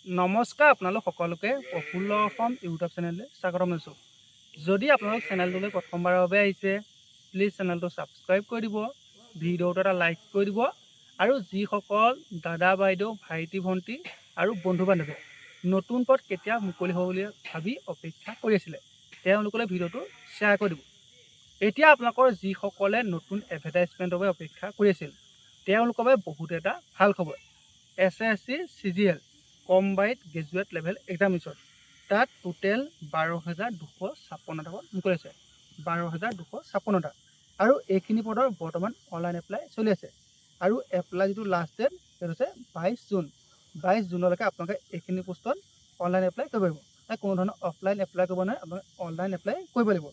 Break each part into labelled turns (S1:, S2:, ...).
S1: নমস্কাৰ আপোনালোক সকলোকে প্ৰফুল্ল অসম ইউটিউব চেনেললৈ স্বাগতম জনাইছোঁ। যদি আপোনালোক চেনেলটোলৈ প্ৰথমবাৰৰ বাবে আহিছে, প্লিজ চেনেলটো ছাবস্ক্ৰাইব কৰি দিব, ভিডিঅ'টো এটা লাইক কৰি দিব আৰু যিসকল দাদা বাইদেউ ভাইটি ভণ্টি আৰু বন্ধু বান্ধৱে নতুন পথ কেতিয়া মুকলি হ'ব বুলি ভাবি অপেক্ষা কৰি আছিলে, তেওঁলোকলৈ ভিডিঅ'টো শ্বেয়াৰ কৰি দিব। এতিয়া আপোনালোকৰ যিসকলে নতুন এডভাৰটাইজমেণ্টৰ বাবে অপেক্ষা কৰি আছিল, তেওঁলোকৰ বাবে বহুত এটা ভাল খবৰ। SSC CGL combined graduate level examination তাত টোটেল 12,256টা পদ মুকলি আছে, 12,256টা। আৰু এইখিনি পদৰ বৰ্তমান অনলাইন এপ্লাই চলি আছে। আৰু এপ্লাই যিটো লাষ্ট ডেট সেইটো হৈছে 22 জুন। 22 জুনলৈকে আপোনালোকে এইখিনি পোষ্টত অনলাইন এপ্লাই কৰিব পাৰিব। কোনো ধৰণৰ অফলাইন এপ্লাই কৰিব নোৱাৰে, আপোনালোকে অনলাইন এপ্লাই কৰিব লাগিব।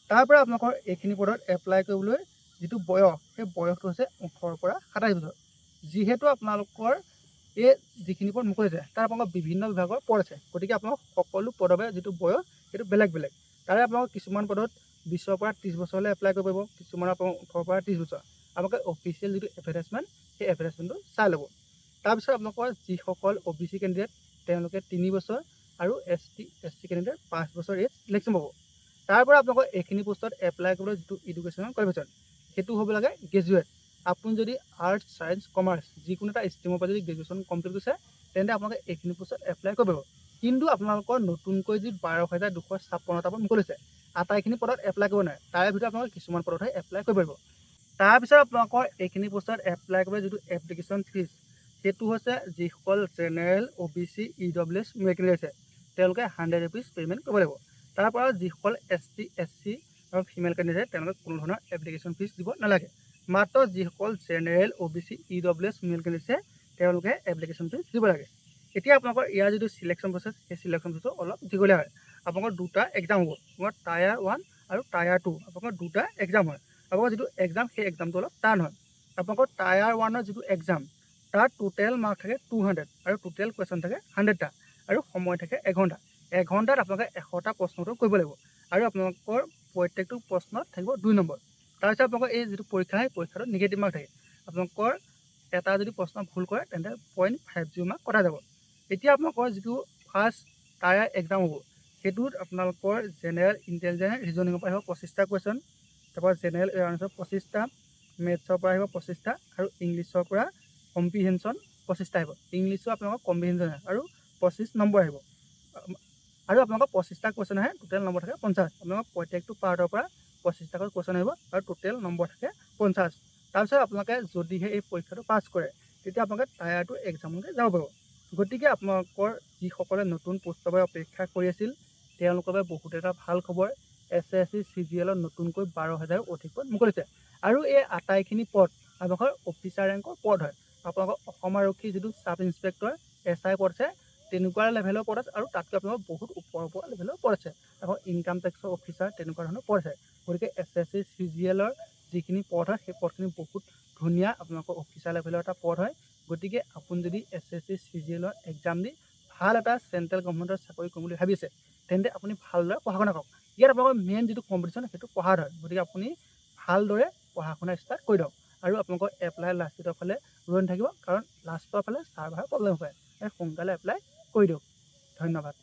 S1: তাৰপৰা আপোনালোকৰ এইখিনি পদত এপ্লাই কৰিবলৈ যিটো বয়স, সেই বয়সটো হৈছে 18 পৰা 27 বছৰ। যিহেতু আপোনালোকৰ এই যিখিনি পদ মুকলি আছে তাৰ আপোনালোকৰ বিভিন্ন বিভাগৰ পদ আছে, গতিকে আপোনালোক সকলো পদৰ বাবে যিটো বয়স সেইটো বেলেগ বেলেগ। তাৰে আপোনালোক কিছুমান পদত 20ৰ পৰা 30 বছৰলৈ এপ্লাই কৰিব পাৰিব, কিছুমানৰ আপোনালোক 18 পৰা 30 বছৰ। আপোনালোকে অফিচিয়েল যিটো এডভাৰটাইজমেণ্ট সেই এডভাৰটাইজমেণ্টটো চাই ল'ব। তাৰপিছত আপোনালোকৰ যিসকল OBC কেণ্ডিডেট তেওঁলোকে 3 বছৰ আৰু SC কেণ্ডিডেট 5 বছৰ এজ ইলেকশ্যন পাব। তাৰপৰা আপোনালোকৰ এইখিনি পোষ্টত এপ্লাই কৰিবলৈ যিটো এডুকেশ্যনেল কোৱালিফিকেশ্যন সেইটো হ'ব লাগে গ্ৰেজুৱেট। আপুনি যদি আৰ্টছ, ছায়েন্স, কমাৰ্চ যিকোনো এটা ষ্ট্ৰীমৰ পৰা যদি গ্ৰেজুৱেশ্যন কমপ্লিট কৰিছে তেন্তে আপোনালোকে এইখিনি পোষ্টত এপ্লাই কৰিব পাৰিব। কিন্তু আপোনালোকৰ নতুনকৈ যি 12,256টা পদ মুকলি হৈছে, আটাইখিনি পদত এপ্লাই কৰিব নোৱাৰে। তাৰে ভিতৰত আপোনালোকে কিছুমান পদতহে এপ্লাই কৰিব পাৰিব। তাৰপিছত আপোনালোকৰ এইখিনি পোষ্টত এপ্লাই কৰিবলৈ যিটো এপ্লিকেশ্যন ফিজ সেইটো হৈছে যিসকল জেনেৰেল OBC EWS মেল কেণ্ডিডেট আছে তেওঁলোকে 100 rupees পে'মেণ্ট কৰিব লাগিব। তাৰপৰা যিসকল ST SC আৰু ফিমেল কেণ্ডিডেট তেওঁলোকে কোনো ধৰণৰ এপ্লিকেশ্যন ফিজ দিব নালাগে। মাত্ৰ যিসকল জেনেৰেল OBC EWS মেল কেণ্ডিডেট আছে তেওঁলোকে এপ্লিকেশ্যন ফিজ দিব লাগে। এতিয়া আপোনালোকৰ ইয়াৰ যিটো চিলেকশ্যন প্ৰচেছ সেই চিলেকশ্যন প্ৰচেছটো অলপ দীঘলীয়া হয়। আপোনালোকৰ দুটা এক্সাম হ'ব, আপোনাৰ টায়াৰ 1 আৰু টায়াৰ 2 আপোনালোকৰ দুটা এক্সাম হয়। আপোনালোকৰ যিটো এক্সাম সেই এক্সামটো অলপ টান হয়। আপোনালোকৰ টায়াৰ 1ৰ যিটো এক্সাম তাত টোটেল মাৰ্ক থাকে 200 আৰু টোটেল কুৱেশ্যন থাকে 100টা আৰু সময় থাকে 1 ঘণ্টা। 1 ঘণ্টাত আপোনালোকে 100টা প্ৰশ্ন উত্তৰ কৰিব লাগিব আৰু আপোনালোকৰ প্ৰত্যেকটো প্ৰশ্নত থাকিব 2 নম্বৰ। তাৰপিছত আপোনালোকৰ এই যিটো পৰীক্ষা সেই পৰীক্ষাটো নিগেটিভ মাৰ্ক থাকে। আপোনালোকৰ এটা যদি প্ৰশ্ন ভুল কৰে তেন্তে 0.50 মাৰ্ক কটা যাব। এতিয়া আপোনালোকৰ যিটো ফাৰ্ষ্ট টায়াৰ এক্সাম হ'ব সেইটোত আপোনালোকৰ জেনেৰেল ইণ্টেলিজেঞ্চ ৰিজনিঙৰ পৰা আহিব 25টা কুৱেশ্যন, তাৰপৰা জেনেৰেল এৱাৰনেছৰ 25টা, মেথছৰ পৰা আহিব 25টা আৰু ইংলিছৰ পৰা কম্প্ৰিহেনশ্যন 25টা আহিব। ইংলিছৰ আপোনালোকৰ কম্প্ৰিহেনশ্যন আৰু 25 নম্বৰ আহিব। আৰু আপোনালোকৰ 25টা কুৱেশ্যন আহে, টোটেল নম্বৰ থাকে 50। আপোনালোকৰ প্ৰত্যেকটো পাৰ্টৰ পৰা 25টাকৈ কুৱেশ্যন আহিব আৰু টোটেল নম্বৰ থাকে 50। তাৰপিছত আপোনালোকে যদিহে এই পৰীক্ষাটো পাছ কৰে তেতিয়া আপোনালোকে টায়াৰ 2 এক্সামলৈ যাব পাৰিব। গতিকে আপোনালোকৰ যিসকলে নতুন পোষ্টৰ বাবে অপেক্ষা কৰি আছিল তেওঁলোকৰ বাবে বহুত এটা ভাল খবৰ। SSC CGLৰ নতুনকৈ 12,000 অধিক পদ মুকলিছে আৰু এই আটাইখিনি পদ আপোনালোকৰ অফিচাৰ ৰেংকৰ পদ হয়। আপোনালোকৰ অসম আৰক্ষী যিটো ছাব ইনস্পেক্টৰ SI পদ আছে তেনেকুৱা লেভেলৰ পদ আছে আৰু তাতকৈ আপোনালোকৰ বহুত ওপৰৰ লেভেলৰ পদ আছে। আকৌ ইনকাম টেক্সৰ অফিচাৰ তেনেকুৱা ধৰণৰ পদ আছে। গতিকে SSC CGLৰ যিখিনি পদ হয় সেই পদখিনি বহুত ধুনীয়া আপোনালোকৰ অফিচাৰ লেভেলৰ এটা পদ হয়। গতিকে আপুনি যদি SSC CGLৰ এক্সাম দি ভাল এটা চেণ্ট্ৰেল গভৰ্ণমেণ্টৰ চাকৰি কৰিম বুলি ভাবিছে তেন্তে আপুনি ভালদৰে পঢ়া শুনা কৰক। ইয়াত আপোনালোকৰ মেইন যিটো কম্পিটিশ্যন সেইটো পঢ়াৰ হয়। গতিকে আপুনি ভালদৰে পঢ়া শুনা ষ্টাৰ্ট কৰি দিয়ক আৰু আপোনালোকৰ এপ্লাই লাষ্ট ডেটৰ ফালে ৰৈ নাথাকিব, কাৰণ লাষ্টৰ ফালে ছাৰ্ভাৰৰ প্ৰব্লেম হয়। সোনকালে এপ্লাই কৰি দিয়ক। ধন্যবাদ।